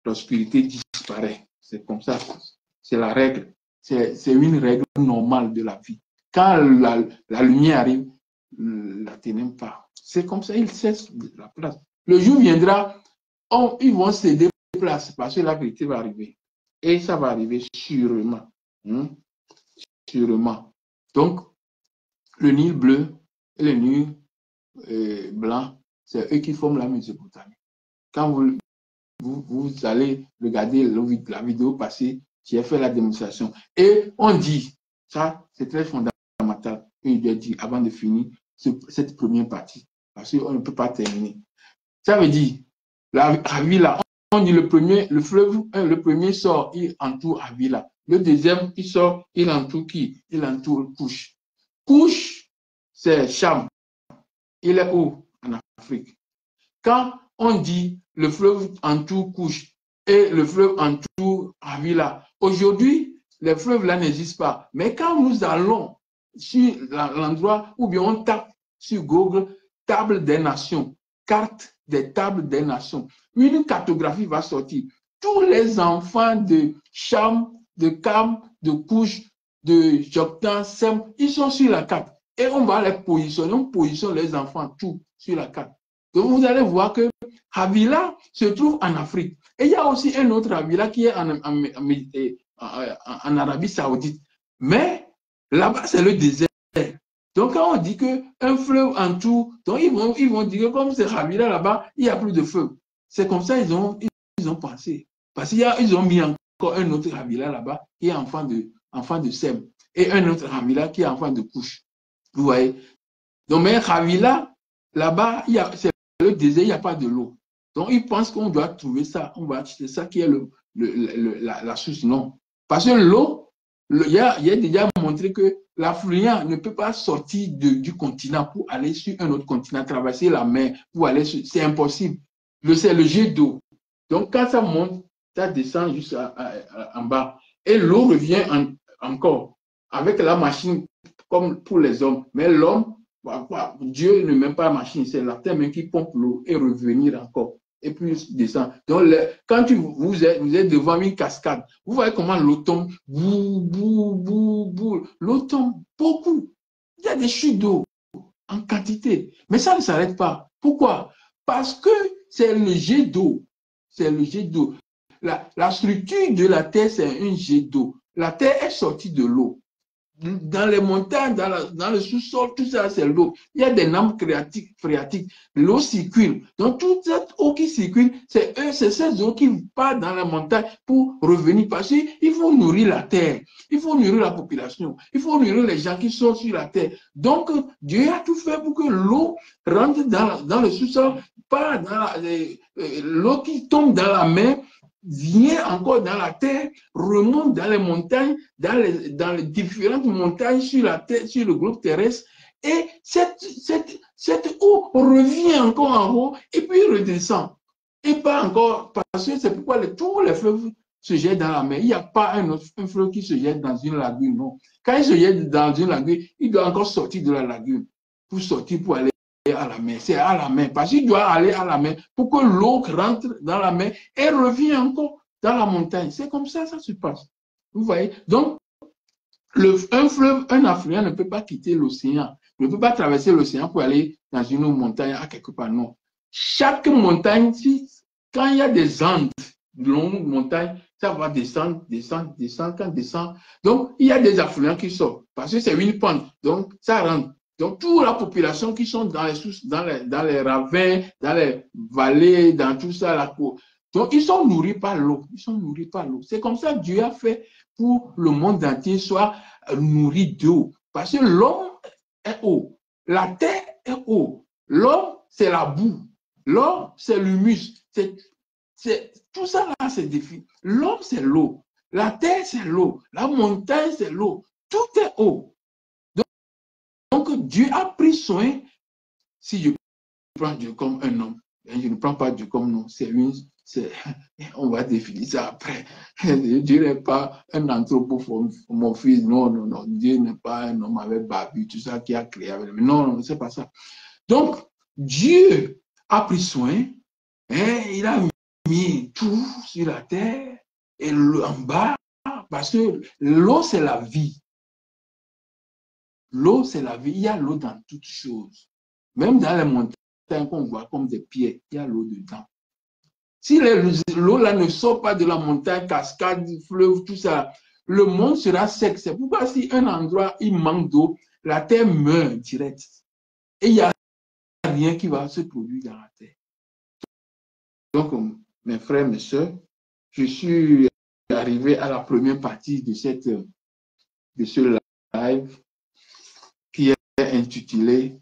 l'obscurité disparaît. C'est comme ça. C'est la règle. C'est une règle normale de la vie. Quand la lumière arrive, la ténèbre part. C'est comme ça, il cesse la place. Le jour viendra, ils vont céder place parce que la vérité va arriver. Et ça va arriver sûrement. Sûrement. Donc, le Nil bleu et le Nil blanc, c'est eux qui forment la Mésopotamie. Quand vous allez regarder la vidéo passée, j'ai fait la démonstration. Et on dit, ça c'est très fondamental, il doit dire avant de finir cette première partie, parce qu'on ne peut pas terminer. Ça veut dire, Havila, on dit le fleuve, le premier sort, il entoure Havila. Le deuxième, il sort, il entoure qui? Il entoure Couche. Couche, c'est Cham. Il est où? En Afrique. Quand on dit le fleuve entoure Couche et le fleuve entoure Havila, aujourd'hui, les fleuves là n'existent pas. Mais quand nous allons sur l'endroit où bien on tape sur Google, table des nations, carte des tables des nations, une cartographie va sortir. Tous les enfants de Cham, de Cam, de Couche, de Joktan, Sem, ils sont sur la carte. Et on va les positionner, on positionne les enfants tout sur la carte. Donc vous allez voir que Havila se trouve en Afrique. Et il y a aussi un autre Havila qui est en Arabie Saoudite. Mais là-bas, c'est le désert. Donc quand on dit qu'un fleuve entoure, donc ils vont dire que comme c'est Havila là-bas, il n'y a plus de feu. C'est comme ça ils ont pensé. Parce qu'ils ont mis encore un autre Havila là-bas qui est enfant de Sem. Et un autre Havila qui est enfant de Couche. Vous voyez? Donc, mais Havila, là-bas, c'est le désert, il n'y a pas de l'eau. Donc, ils pensent qu'on doit trouver ça, on va acheter ça qui est la source. Non. Parce que l'eau, il y a déjà montré que l'affluent ne peut pas sortir du continent pour aller sur un autre continent, traverser la mer pour aller sur. C'est impossible. C'est le jet d'eau. Donc, quand ça monte, ça descend juste en bas. Et l'eau revient encore avec la machine comme pour les hommes. Mais l'homme, Dieu ne met pas la machine, c'est la terre même qui pompe l'eau et revenir encore. Et puis descend. Donc, quand vous êtes devant une cascade, vous voyez comment l'eau tombe. Bou, bou, bou, bou. L'eau tombe beaucoup. Il y a des chutes d'eau en quantité. Mais ça ne s'arrête pas. Pourquoi? Parce que c'est le jet d'eau. C'est le jet d'eau. La structure de la terre, c'est un jet d'eau. La terre est sortie de l'eau. Dans les montagnes, dans le sous-sol, tout ça, c'est l'eau. Il y a des nappes phréatiques. L'eau circule. Donc, toute cette eau qui circule, c'est cette eau qui part dans la montagne pour revenir. Parce qu'il faut nourrir la terre. Il faut nourrir la population. Il faut nourrir les gens qui sont sur la terre. Donc, Dieu a tout fait pour que l'eau rentre dans le sous-sol, pas dans l'eau qui tombe dans la mer, vient encore dans la terre, remonte dans les montagnes, dans les différentes montagnes sur la terre, sur le globe terrestre, et cette eau revient encore en haut et puis redescend. Et pas encore, parce que c'est pourquoi tous les fleuves se jettent dans la mer. Il n'y a pas un fleuve qui se jette dans une lagune, non. Quand il se jette dans une lagune, il doit encore sortir de la lagune pour aller à la mer. C'est à la mer. Parce qu'il doit aller à la mer pour que l'eau rentre dans la mer et revient encore dans la montagne. C'est comme ça se passe. Vous voyez? Donc, un fleuve, un affluent ne peut pas quitter l'océan. Ne peut pas traverser l'océan pour aller dans une montagne à quelque part. Non. Chaque montagne, quand il y a des Andes, de longues montagnes, ça va descendre. Quand descend. Donc, il y a des affluents qui sortent. Parce que c'est une pente. Donc, ça rentre. Donc, toute la population qui sont dans les ravins, dans les vallées, dans tout ça, la cour. Donc, ils sont nourris par l'eau. C'est comme ça que Dieu a fait pour le monde entier soit nourri d'eau. Parce que l'homme est eau. La terre est eau. L'homme, c'est la boue. L'homme, c'est l'humus. Tout ça là, c'est défini. L'homme, c'est l'eau. La terre, c'est l'eau. La montagne, c'est l'eau. Tout est eau. Donc, Dieu a pris soin, si je prends Dieu comme un homme, Je ne prends pas Dieu comme nom. On va définir ça après. Je ne dirais pas un anthropomorphisme. Non, non, non. Dieu n'est pas un homme avec barbu, tout ça qui a créé avec lui. Non, non, c'est pas ça. Donc, Dieu a pris soin. Il a mis tout sur la terre et en bas, parce que l'eau, c'est la vie. L'eau, c'est la vie. Il y a l'eau dans toutes choses. Même dans les montagnes qu'on voit comme des pierres, il y a l'eau dedans. Si l'eau là ne sort pas de la montagne, cascade, fleuve, tout ça, le monde sera sec. C'est pourquoi si un endroit, il manque d'eau, la terre meurt direct. Et il n'y a rien qui va se produire dans la terre. Donc, mes frères, mes soeurs, je suis arrivé à la première partie de ce live qui est intitulé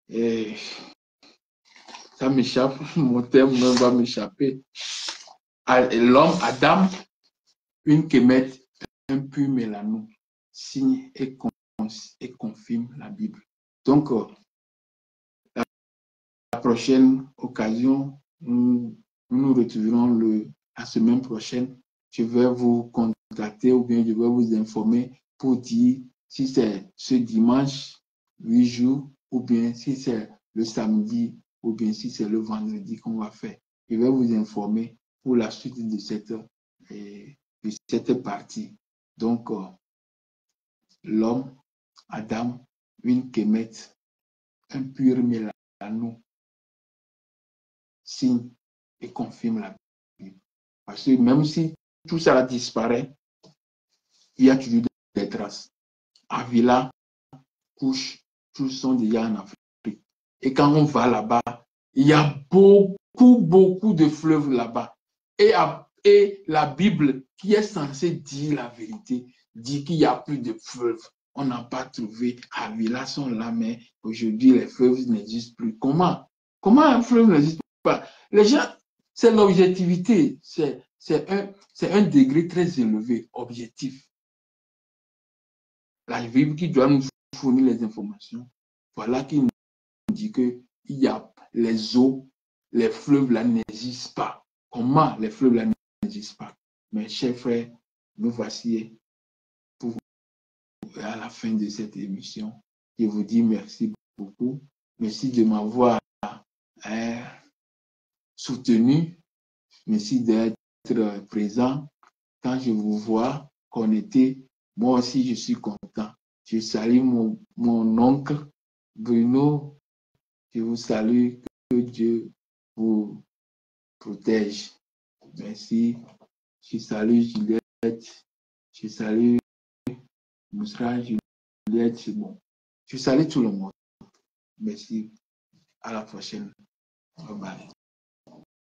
et ça m'échappe, mon terme va m'échapper. L'homme Adam, une kémette, un pur mélano, signe et confirme la Bible. Donc, la prochaine occasion, nous nous retrouverons la semaine prochaine. Je vais vous contacter ou bien je vais vous informer pour dire si c'est ce dimanche, 8 jours, ou bien si c'est le samedi, ou bien si c'est le vendredi qu'on va faire. Je vais vous informer pour la suite de cette partie. Donc, l'homme, Adam, une kémette, un pur mélano, signe et confirme la Bible. Parce que même si tout ça disparaît, il y a toujours des traces. Avila, Couche, tous sont déjà en Afrique. Et quand on va là-bas, il y a beaucoup de fleuves là-bas. Et la Bible, qui est censée dire la vérité, dit qu'il n'y a plus de fleuves. On n'a pas trouvé. Avila sont là, mais aujourd'hui, les fleuves n'existent plus. Comment un fleuve n'existe pas? Les gens, c'est l'objectivité. C'est un degré très élevé, objectif. La Bible qui doit nous fournir les informations. Voilà qui nous dit que il y a les eaux, les fleuves là n'existent pas. Comment les fleuves là n'existent pas? Mes chers frères, nous voici à la fin de cette émission. Je vous dis merci beaucoup. Merci de m'avoir soutenu. Merci d'être présent. Quand je vous vois connecté, moi aussi je suis content. Je salue mon oncle Bruno. Je vous salue. Que Dieu vous protège. Merci. Je salue Juliette. Je salue Moussra, Juliette, c'est bon. Je salue tout le monde. Merci. À la prochaine. Bye bye.